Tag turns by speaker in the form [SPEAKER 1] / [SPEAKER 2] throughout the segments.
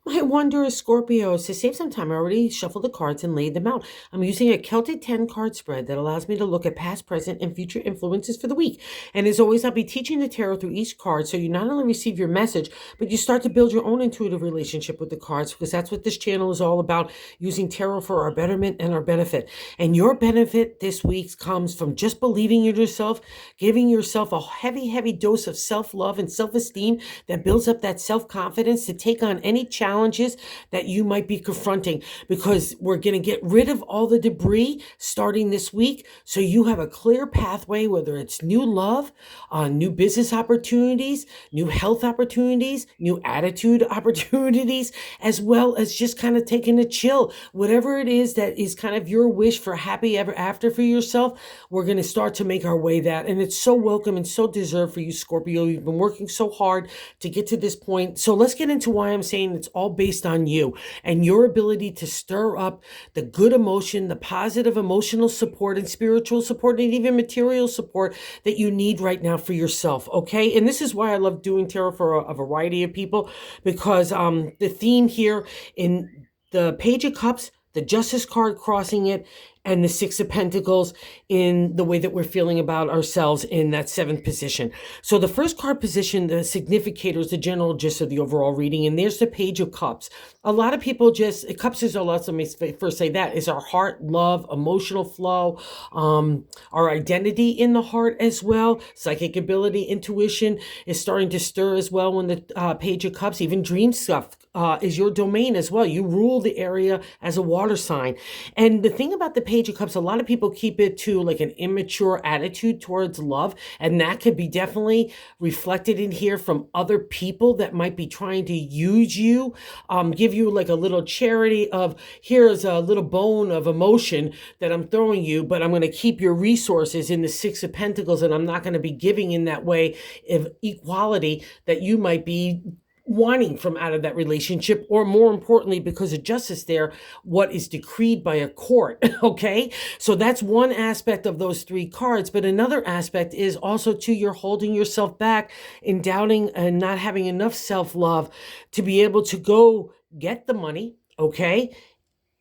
[SPEAKER 1] I wonder, Scorpios, to save some time, I already shuffled the cards and laid them out. I'm using a Celtic 10 card spread that allows me to look at past, present, and future influences for the week. And as always, I'll be teaching the tarot through each card so you not only receive your message, but you start to build your own intuitive relationship with the cards, because that's what this channel is all about, using tarot for our betterment and our benefit. And your benefit this week comes from just believing in yourself, giving yourself a heavy, heavy dose of self-love and self-esteem that builds up that self-confidence to take on any challenges that you might be confronting, because we're going to get rid of all the debris starting this week so you have a clear pathway, whether it's new love, new business opportunities, new health opportunities, new attitude opportunities, as well as just kind of taking a chill. Whatever it is that is kind of your wish for happy ever after for yourself, we're going to start to make our way that. And it's so welcome and so deserved for you, Scorpio. You've been working so hard to get to this point. So let's get into why I'm saying it's all based on you and your ability to stir up the good emotion, the positive emotional support and spiritual support, and even material support that you need right now for yourself. Okay. And this is why I love doing tarot for a variety of people, because the theme here in the Page of Cups, the Justice card crossing it, and the Six of Pentacles in the way that we're feeling about ourselves in that seventh position. So the first card position, the significator, is the general gist of the overall reading. And there's the Page of Cups. A lot of people just, cups is a lot, let me first say that, is our heart, love, emotional flow, our identity in the heart as well. Psychic ability, intuition is starting to stir as well when the Page of Cups, even dream stuff, is your domain as well. You rule the area as a water sign. And the thing about the Page of Cups, a lot of people keep it to like an immature attitude towards love. And that could be definitely reflected in here from other people that might be trying to use you, give you like a little charity of, here's a little bone of emotion that I'm throwing you, but I'm going to keep your resources in the Six of Pentacles, and I'm not going to be giving in that way of equality that you might be wanting from out of that relationship, or more importantly, because of justice there, what is decreed by a court. Okay, so that's one aspect of those three cards. But another aspect is also too, you're holding yourself back in doubting and not having enough self-love to be able to go get the money, okay,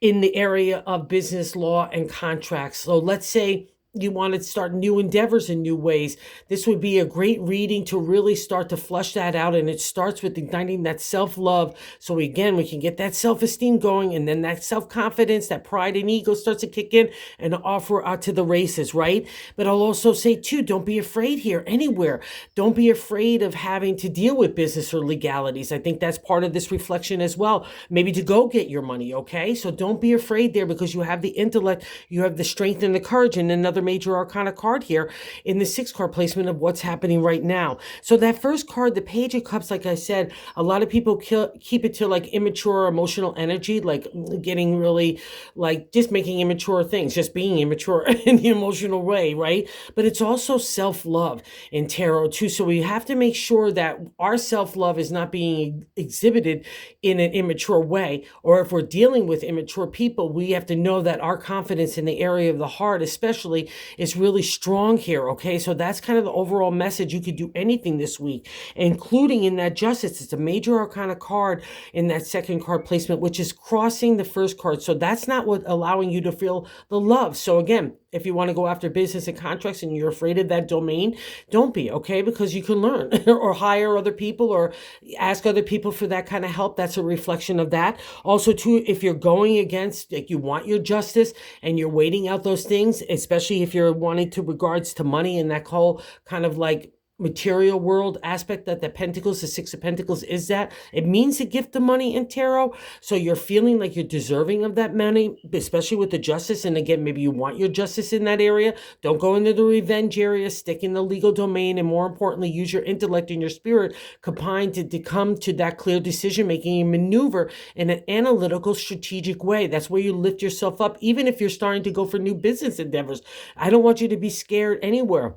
[SPEAKER 1] in the area of business law and contracts. So let's say you want to start new endeavors in new ways. This would be a great reading to really start to flush that out. And it starts with igniting that self-love. So again, we can get that self-esteem going, and then that self-confidence, that pride and ego starts to kick in and offer out to the races, right? But I'll also say too, don't be afraid here anywhere. Don't be afraid of having to deal with business or legalities. I think that's part of this reflection as well. Maybe to go get your money, okay? So don't be afraid there, because you have the intellect, you have the strength and the courage. And another major arcana card here in the 6 card placement of what's happening right now. So that first card, the Page of Cups, like I said, a lot of people keep it to like immature emotional energy, like getting really like just making immature things, just being immature in the emotional way, right? But it's also self-love in tarot too. So we have to make sure that our self-love is not being exhibited in an immature way. Or if we're dealing with immature people, we have to know that our confidence in the area of the heart especially is really strong here, okay? So that's kind of the overall message. You could do anything this week, including in that justice. It's a major arcana card in that second card placement, which is crossing the first card. So that's not what allowing you to feel the love. So again, if you want to go after business and contracts and you're afraid of that domain, don't be, okay? Because you can learn or hire other people or ask other people for that kind of help. That's a reflection of that. Also, too, if you're going against, like you want your justice and you're waiting out those things, especially if you're wanting to regards to money and that whole kind of like material world aspect that the Pentacles, the 6 of Pentacles is, that it means to gift the money in tarot. So you're feeling like you're deserving of that money, especially with the justice. And again, maybe you want your justice in that area. Don't go into the revenge area, stick in the legal domain, and more importantly, use your intellect and your spirit combined to come to that clear decision making and maneuver in an analytical, strategic way. That's where you lift yourself up, even if you're starting to go for new business endeavors. I don't want you to be scared anywhere.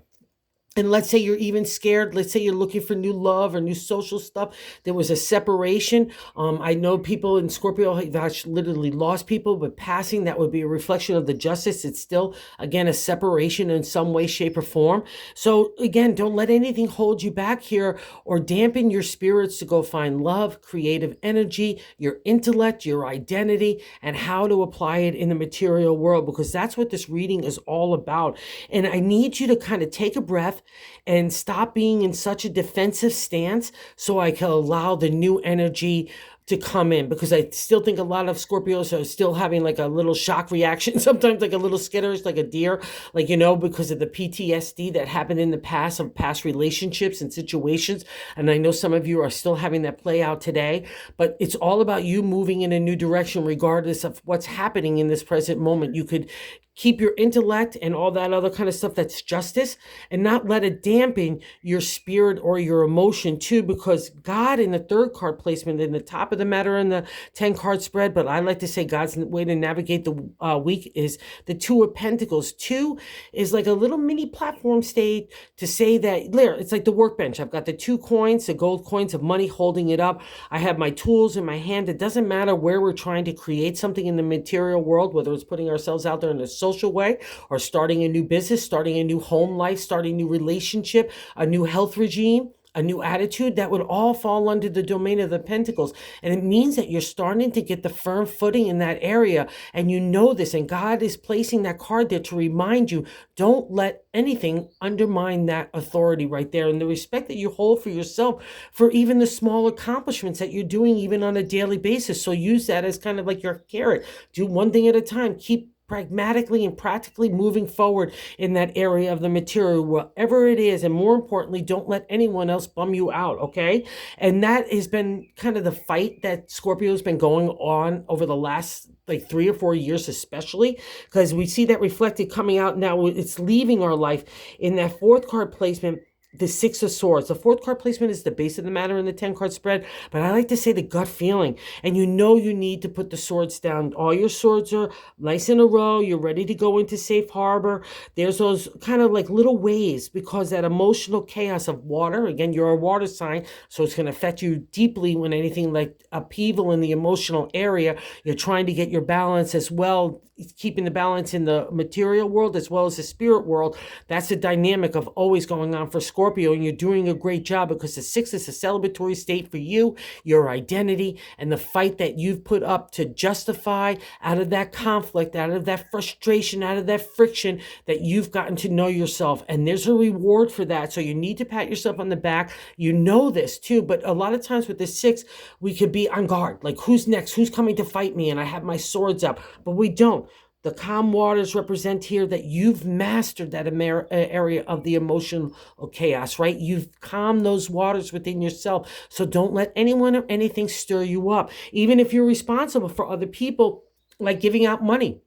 [SPEAKER 1] And let's say you're even scared. Let's say you're looking for new love or new social stuff. There was a separation. I know people in Scorpio have actually literally lost people, but passing, that would be a reflection of the justice. It's still, again, a separation in some way, shape, or form. So again, don't let anything hold you back here or dampen your spirits to go find love, creative energy, your intellect, your identity, and how to apply it in the material world, because that's what this reading is all about. And I need you to kind of take a breath and stop being in such a defensive stance so I can allow the new energy to come in, because I still think a lot of Scorpios are still having like a little shock reaction, sometimes like a little skitterish, like a deer, like, because of the PTSD that happened in the past of past relationships and situations. And I know some of you are still having that play out today, but it's all about you moving in a new direction, regardless of what's happening in this present moment. You could keep your intellect and all that other kind of stuff that's justice, and not let it dampen your spirit or your emotion too, because God in the third card placement in the top of the matter in the 10 card spread, but I like to say God's way to navigate the week is the Two of Pentacles. Two is like a little mini platform state to say that there, it's like the workbench. I've got the 2 coins, the gold coins of money holding it up. I have my tools in my hand. It doesn't matter where we're trying to create something in the material world, whether it's putting ourselves out there in a social way or starting a new business, starting a new home life, starting a new relationship, a new health regime, a new attitude. That would all fall under the domain of the Pentacles. And it means that you're starting to get the firm footing in that area. And you know this, and God is placing that card there to remind you, don't let anything undermine that authority right there. And the respect that you hold for yourself for even the small accomplishments that you're doing even on a daily basis. So use that as kind of like your carrot. Do one thing at a time. Keep pragmatically and practically moving forward in that area of the material, whatever it is. And more importantly, don't let anyone else bum you out, okay? And that has been kind of the fight that Scorpio has been going on over the last like 3 or 4 years, especially because we see that reflected coming out now. It's leaving our life in that fourth card placement, the 6 of Swords. The fourth card placement is the base of the matter in the 10 card spread, but I like to say the gut feeling. And you need to put the swords down. All your swords are nice in a row. You're ready to go into safe harbor. There's those kind of like little waves, because that emotional chaos of water, again, you're a water sign, so it's going to affect you deeply when anything like upheaval in the emotional area. You're trying to get your balance as well, keeping the balance in the material world as well as the spirit world. That's the dynamic of always going on for Scorpio, and you're doing a great job, because the 6 is a celebratory state for you, your identity, and the fight that you've put up to justify out of that conflict, out of that frustration, out of that friction, that you've gotten to know yourself. And there's a reward for that. So you need to pat yourself on the back. You know this too, but a lot of times with the 6, we could be on guard. Like, who's next? Who's coming to fight me? And I have my swords up, but we don't. The calm waters represent here that you've mastered that area of the emotional chaos, right? You've calmed those waters within yourself. So don't let anyone or anything stir you up. Even if you're responsible for other people, like giving out money.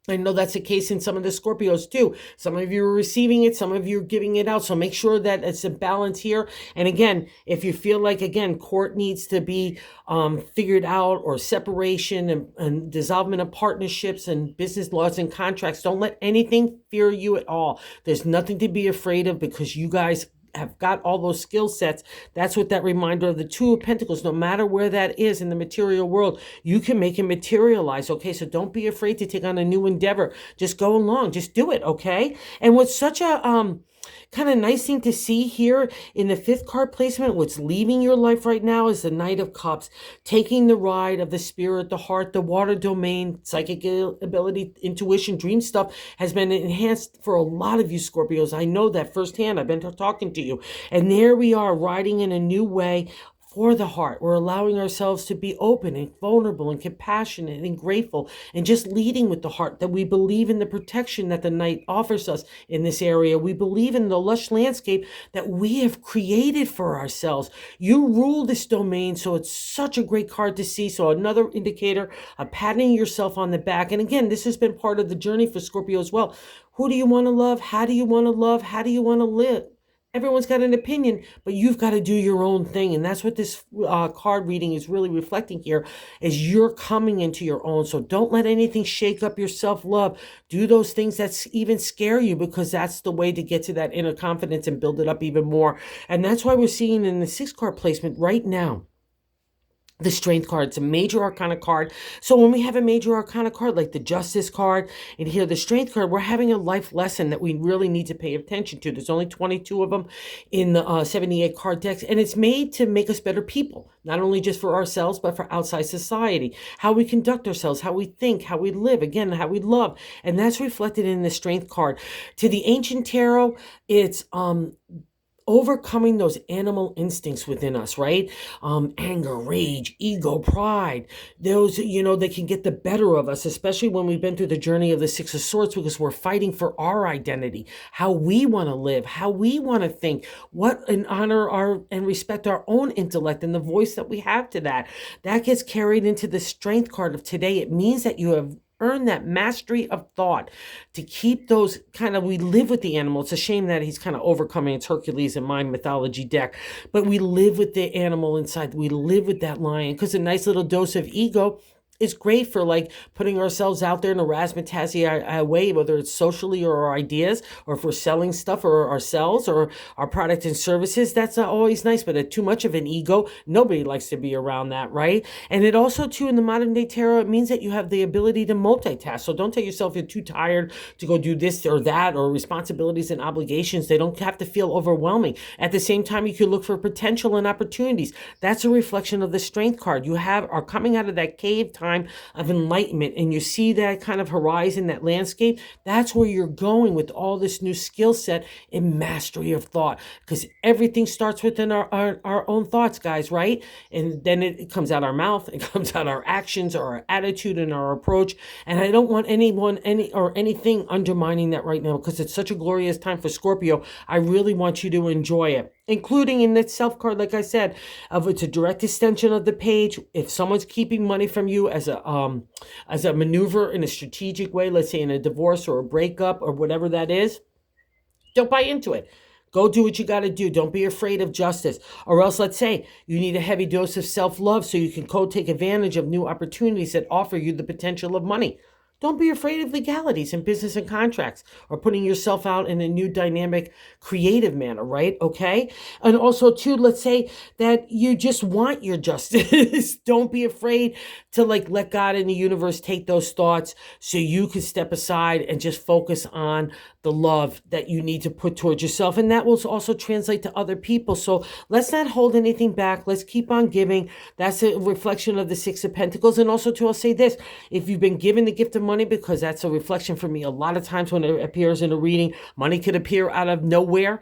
[SPEAKER 1] I know that's the case in some of the Scorpios too. Some of you are receiving it, some of you are giving it out. So make sure that it's a balance here. And again, if you feel like, again, court needs to be figured out, or separation and dissolvement of partnerships and business laws and contracts, don't let anything fear you at all. There's nothing to be afraid of, because you guys have got all those skill sets. That's what that reminder of the 2 of Pentacles, no matter where that is in the material world, you can make it materialize, okay? So don't be afraid to take on a new endeavor. Just go along, just do it, okay? And what's such a kind of nice thing to see here in the 5th card placement, what's leaving your life right now, is the Knight of Cups, taking the ride of the spirit, the heart, the water domain, psychic ability, intuition, dream stuff has been enhanced for a lot of you Scorpios. I know that firsthand. I've been talking to you. And there we are, riding in a new way for the heart. We're allowing ourselves to be open and vulnerable and compassionate and grateful, and just leading with the heart, that we believe in the protection that the night offers us in this area. We believe in the lush landscape that we have created for ourselves. You rule this domain, so it's such a great card to see. So another indicator of patting yourself on the back. And again, this has been part of the journey for Scorpio as well. Who do you want to love? How do you want to love? How do you want to live? Everyone's got an opinion, but you've got to do your own thing. And that's what this card reading is really reflecting here, is you're coming into your own. So don't let anything shake up your self-love. Do those things that even scare you, because that's the way to get to that inner confidence and build it up even more. And that's why we're seeing in the 6 card placement right now, the Strength card. It's a major arcana card. So when we have a major arcana card like the Justice card and here the Strength card, we're having a life lesson that we really need to pay attention to. There's only 22 of them in the 78 card decks, and it's made to make us better people, not only just for ourselves, but for outside society, how we conduct ourselves, how we think, how we live, again, how we love. And that's reflected in the Strength card. To the Ancient Tarot, it's overcoming those animal instincts within us, right? Anger, rage, ego, pride. Those, they can get the better of us, especially when we've been through the journey of the 6 of Swords, because we're fighting for our identity, how we want to live, how we want to think, what and honor our and respect our own intellect and the voice that we have to that. That gets carried into the Strength card of today. It means that you have earn that mastery of thought to keep those we live with the animal. It's a shame that he's kind of overcoming. It's Hercules in my mythology deck, but we live with the animal inside. We live with that lion, because a nice little dose of ego is great for putting ourselves out there in a razzmatazzy way, whether it's socially or our ideas, or if we're selling stuff or ourselves or our product and services. That's not always nice, but too much of an ego, nobody likes to be around that, right? And it also, too, in the modern day tarot, it means that you have the ability to multitask. So don't tell yourself you're too tired to go do this or that, or responsibilities and obligations. They don't have to feel overwhelming. At the same time, you can look for potential and opportunities. That's a reflection of the Strength card. You are coming out of that cave time of enlightenment, and you see that kind of horizon, that landscape. That's where you're going with all this new skill set in mastery of thought, because everything starts within our own thoughts, guys, right? And then it comes out our mouth, it comes out our actions or our attitude and our approach. And I don't want anything undermining that right now, because it's such a glorious time for Scorpio. I really want you to enjoy it, including in that self card, like I said, it's a direct extension of the page. If someone's keeping money from you as a maneuver in a strategic way, let's say in a divorce or a breakup or whatever that is, don't buy into it. Go do what you got to do. Don't be afraid of justice. Or else, let's say you need a heavy dose of self-love so you can take advantage of new opportunities that offer you the potential of money. Don't be afraid of legalities in business and contracts, or putting yourself out in a new dynamic, creative manner, right? Okay? And also, too, let's say that you just want your justice. Don't be afraid to let God and the universe take those thoughts so you can step aside and just focus on the love that you need to put towards yourself. And that will also translate to other people. So let's not hold anything back. Let's keep on giving. That's a reflection of the 6 of Pentacles. And also, too, I'll say this. If you've been given the gift of money, because that's a reflection for me, a lot of times when it appears in a reading, money could appear out of nowhere.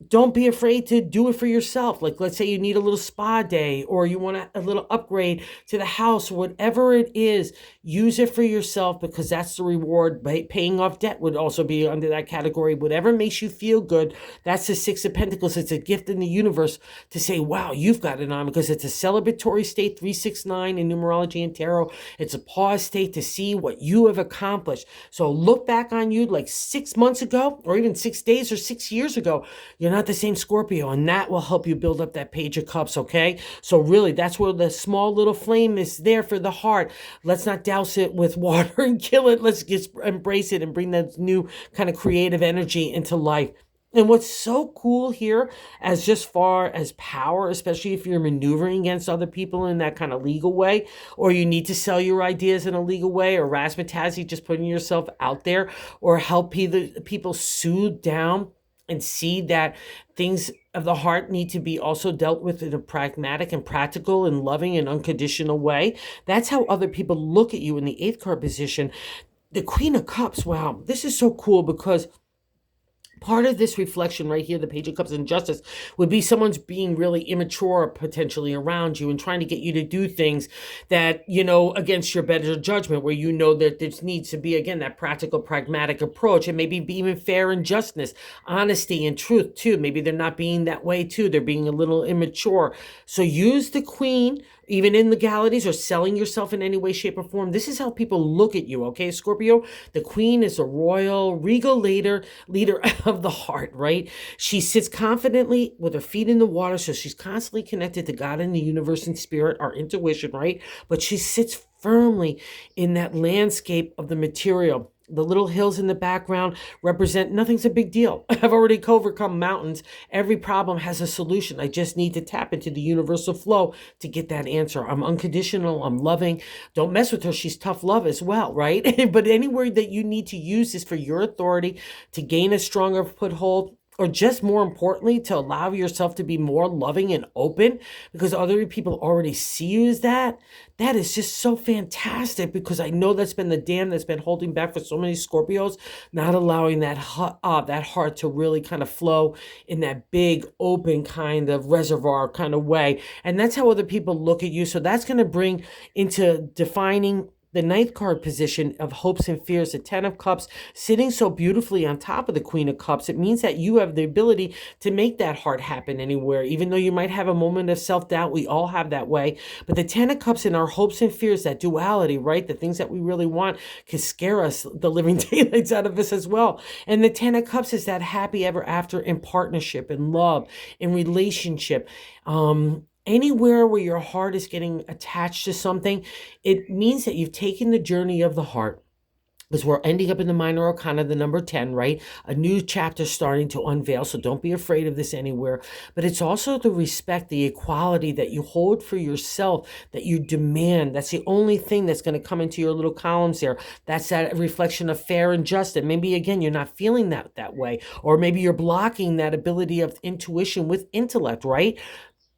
[SPEAKER 1] Don't be afraid to do it for yourself. Let's say you need a little spa day, or you want a little upgrade to the house, or whatever it is, use it for yourself, because that's the reward. Paying off debt would also be under that category. Whatever makes you feel good, that's the 6 of Pentacles. It's a gift in the universe to say, wow, you've got it on, because it's a celebratory state, 369 in numerology and tarot. It's a pause state to see what you have accomplished. So look back on you 6 months ago, or even 6 days or 6 years ago. You're not the same Scorpio, and that will help you build up that Page of Cups, okay? So really, that's where the small little flame is there for the heart. Let's not douse it with water and kill it. Let's just embrace it and bring that new kind of creative energy into life. And what's so cool here, as just far as power, especially if you're maneuvering against other people in that kind of legal way, or you need to sell your ideas in a legal way, or razzmatazzy, just putting yourself out there, or help people soothe down and see that things of the heart need to be also dealt with in a pragmatic and practical and loving and unconditional way. That's how other people look at you in the 8th card position. The Queen of Cups, wow, this is so cool, because part of this reflection right here, the Page of Cups and Justice, would be someone's being really immature potentially around you and trying to get you to do things that, against your better judgment, where that there needs to be, again, that practical, pragmatic approach, and maybe be even fair and justness, honesty and truth too. Maybe they're not being that way too. They're being a little immature. So use the Queen even in legalities or selling yourself in any way, shape, or form. This is how people look at you, okay, Scorpio? The queen is a royal, regal leader of the heart, right? She sits confidently with her feet in the water, so she's constantly connected to God and the universe and spirit, our intuition, right? But she sits firmly in that landscape of the material. The little hills in the background represent nothing's a big deal. I've already overcome mountains. Every problem has a solution. I just need to tap into the universal flow to get that answer. I'm unconditional. I'm loving. Don't mess with her. She's tough love as well, right? But anywhere that you need to use this for your authority to gain a stronger foothold, or just more importantly, to allow yourself to be more loving and open because other people already see you as that. That is just so fantastic because I know that's been the dam that's been holding back for so many Scorpios, not allowing that heart to really kind of flow in that big open kind of reservoir kind of way. And that's how other people look at you. So that's going to bring into defining the ninth card position of hopes and fears, the 10 of cups, sitting so beautifully on top of the queen of cups. It means that you have the ability to make that heart happen anywhere, even though you might have a moment of self-doubt. We all have that way. But the 10 of cups in our hopes and fears, that duality, right? The things that we really want can scare us, the living daylights out of us as well. And the 10 of cups is that happy ever after in partnership, in love, in relationship. Anywhere where your heart is getting attached to something, it means that you've taken the journey of the heart. Because we're ending up in the minor arcana, the number 10, right? A new chapter starting to unveil. So don't be afraid of this anywhere. But it's also the respect, the equality that you hold for yourself, that you demand. That's the only thing that's going to come into your little columns there. That's that reflection of fair and just. And maybe, again, you're not feeling that way. Or maybe you're blocking that ability of intuition with intellect, right?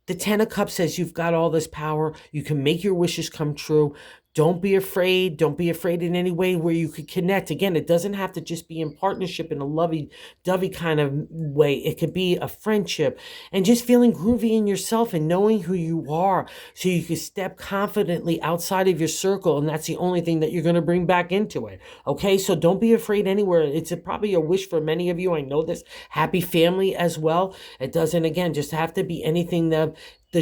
[SPEAKER 1] The 10 of cups says you've got all this power. You can make your wishes come true. Don't be afraid. Don't be afraid in any way where you could connect. Again, it doesn't have to just be in partnership in a lovey-dovey kind of way. It could be a friendship and just feeling groovy in yourself and knowing who you are so you can step confidently outside of your circle. And that's the only thing that you're going to bring back into it. Okay, so don't be afraid anywhere. It's probably a wish for many of you. I know this. Happy family as well. It doesn't, again, just have to be anything that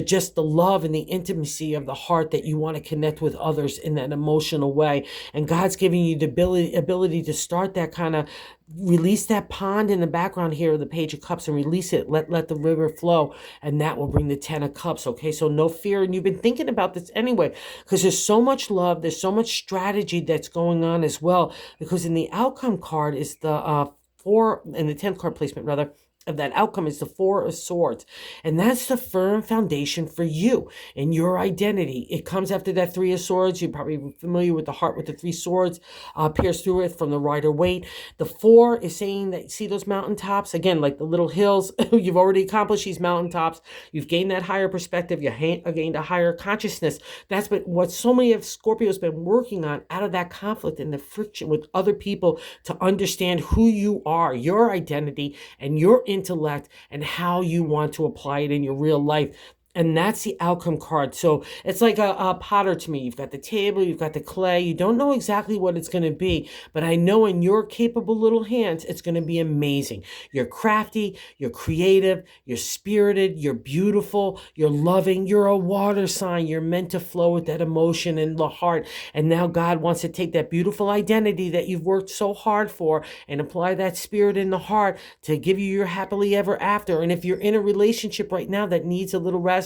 [SPEAKER 1] just the love and the intimacy of the heart that you want to connect with others in that emotional way. And God's giving you the ability to start that kind of, release that pond in the background here of the Page of Cups and release it. Let the river flow, and that will bring the 10 of Cups. Okay, so no fear. And you've been thinking about this anyway, because there's so much love, there's so much strategy that's going on as well, because in the outcome card is the 4, in the 10th card placement rather, of that outcome is the 4 of Swords. And that's the firm foundation for you and your identity. It comes after that 3 of Swords. You're probably familiar with the heart with the 3 swords pierced through it from the Rider-Waite. The 4 is saying that, see those mountaintops? Again, like the little hills, you've already accomplished these mountaintops. You've gained that higher perspective. You gained a higher consciousness. That's what so many of Scorpios been working on, out of that conflict and the friction with other people, to understand who you are, your identity, and your intellect, and how you want to apply it in your real life. And that's the outcome card. So it's like a potter to me. You've got the table, you've got the clay. You don't know exactly what it's going to be, but I know in your capable little hands, it's going to be amazing. You're crafty, you're creative, you're spirited, you're beautiful, you're loving, you're a water sign. You're meant to flow with that emotion in the heart. And now God wants to take that beautiful identity that you've worked so hard for and apply that spirit in the heart to give you your happily ever after. And if you're in a relationship right now that needs a little razzmatazzy,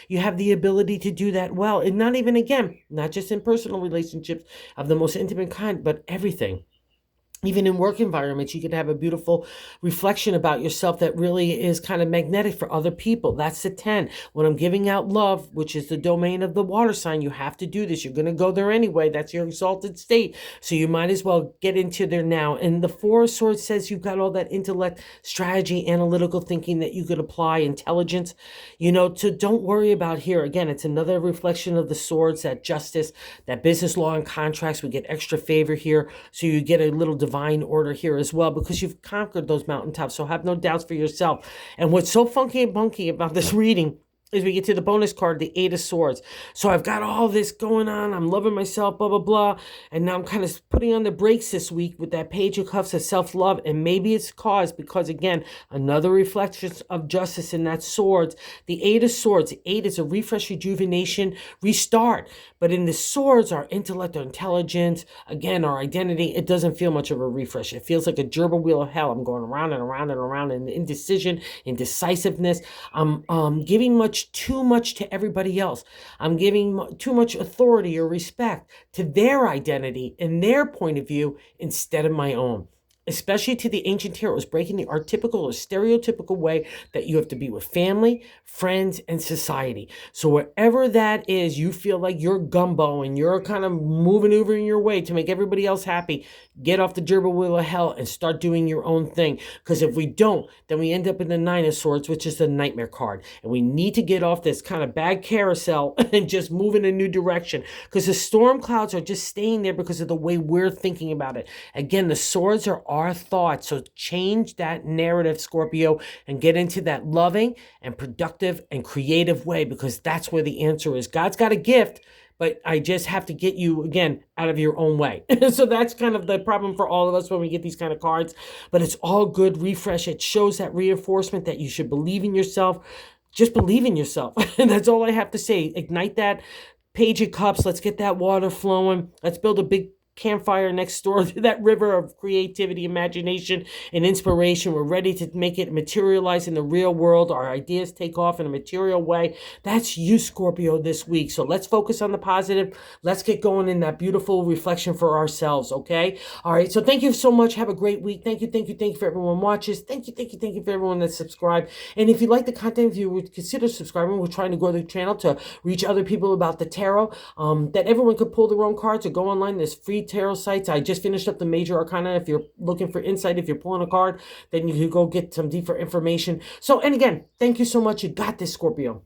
[SPEAKER 1] you have the ability to do that well. And not even, again, not just in personal relationships of the most intimate kind, but everything. Even in work environments, you could have a beautiful reflection about yourself that really is kind of magnetic for other people. That's the 10. When I'm giving out love, which is the domain of the water sign, you have to do this. You're going to go there anyway. That's your exalted state. So you might as well get into there now. And the 4 of Swords says you've got all that intellect, strategy, analytical thinking that you could apply, intelligence, so don't worry about here. Again, it's another reflection of the swords, that justice, that business law and contracts. We get extra favor here. So you get a little divine order here as well, because you've conquered those mountaintops. So have no doubts for yourself. And what's so funky and bunky about this reading as we get to the bonus card, the Eight of Swords. So I've got all this going on. I'm loving myself, blah, blah, blah. And now I'm kind of putting on the brakes this week with that Page of Cups of self-love. And maybe it's caused because, again, another reflection of justice in that swords. The Eight of Swords. The Eight is a refresh, rejuvenation, restart. But in the swords, our intellect, our intelligence, again, our identity, it doesn't feel much of a refresh. It feels like a gerbil wheel of hell. I'm going around and around and around in indecision, indecisiveness. I'm giving too much to everybody else. I'm giving too much authority or respect to their identity and their point of view instead of my own. Especially to the ancient tarot, is breaking the archetypical or stereotypical way that you have to be with family, friends, and society. So wherever that is, you feel like you're gumbo and you're kind of moving over in your way to make everybody else happy, get off the gerbil wheel of hell and start doing your own thing. Because if we don't, then we end up in the Nine of Swords, which is the nightmare card. And we need to get off this kind of bad carousel and just move in a new direction. Because the storm clouds are just staying there because of the way we're thinking about it. Again, the swords are our thoughts. So change that narrative, Scorpio, and get into that loving and productive and creative way, because that's where the answer is. God's got a gift, but I just have to get you, again, out of your own way. So that's kind of the problem for all of us when we get these kind of cards. But it's all good refresh. It shows that reinforcement that you should believe in yourself. Just believe in yourself. And that's all I have to say. Ignite that Page of Cups. Let's get that water flowing. Let's build a big campfire next door to that river of creativity, imagination, and inspiration. We're ready to make it materialize in the real world. Our ideas take off in a material way. That's you, Scorpio, this week. So let's focus on the positive. Let's get going in that beautiful reflection for ourselves, okay? All right, so thank you so much. Have a great week. Thank you for everyone watches. Thank you for everyone that's subscribed. And if you like the content, if you would consider subscribing, we're trying to grow the channel to reach other people about the tarot, that everyone could pull their own cards or go online. There's free tarot sites. I just finished up the Major Arcana. If you're looking for insight, if you're pulling a card, then you can go get some deeper information. So, and again, thank you so much. You got this, Scorpio.